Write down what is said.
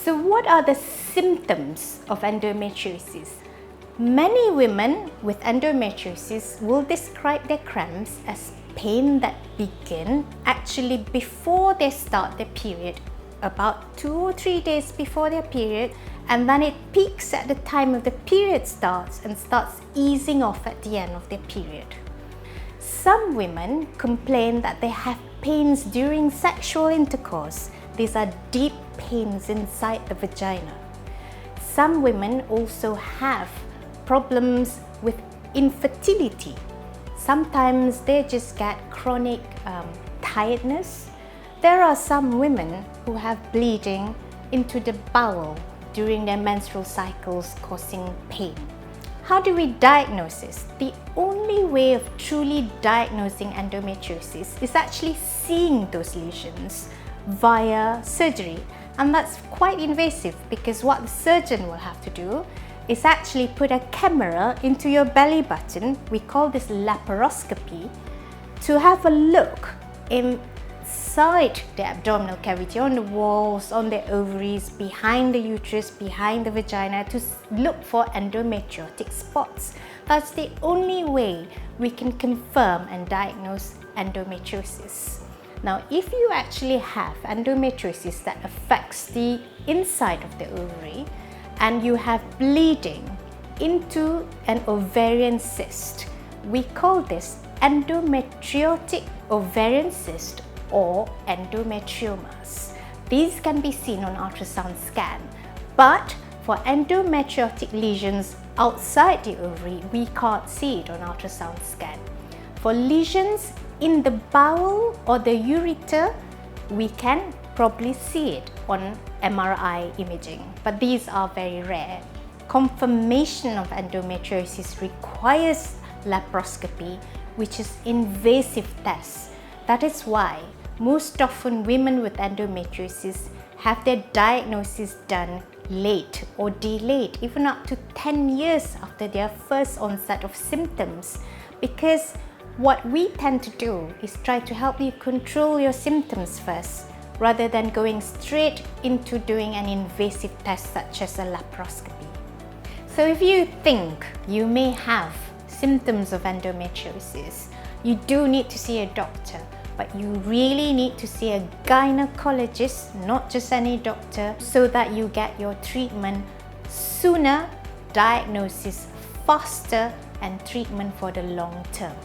So what are the symptoms of endometriosis? Many women with endometriosis will describe their cramps as pain that begin actually before they start their period, about 2 or 3 days before their period, and then it peaks at the time of the period starts and starts easing off at the end of their period. Some women complain that they have pains during sexual intercourse. These are deep pains inside the vagina. Some women also have problems with infertility. Sometimes they just get chronic tiredness. There are some women who have bleeding into the bowel during their menstrual cycles, causing pain. How do we diagnose this? The only way of truly diagnosing endometriosis is actually seeing those lesions via surgery, and that's quite invasive because what the surgeon will have to do is actually put a camera into your belly button. We call this laparoscopy, to have a look inside the abdominal cavity, on the walls, on the ovaries, behind the uterus, behind the vagina, to look for endometriotic spots. That's the only way we can confirm and diagnose endometriosis. Now, if you actually have endometriosis that affects the inside of the ovary and you have bleeding into an ovarian cyst, we call this endometriotic ovarian cyst or endometriomas. These can be seen on ultrasound scan, but for endometriotic lesions outside the ovary, we can't see it on ultrasound scan. For lesions in the bowel or the ureter, we can probably see it on MRI imaging, but these are very rare. Confirmation of endometriosis requires laparoscopy, which is invasive test. That is why most often women with endometriosis have their diagnosis done late or delayed, even up to 10 years after their first onset of symptoms, because what we tend to do is try to help you control your symptoms first, rather than going straight into doing an invasive test such as a laparoscopy. So if you think you may have symptoms of endometriosis, you do need to see a doctor, but you really need to see a gynecologist, not just any doctor, so that you get your treatment sooner, diagnosis faster, and treatment for the long term.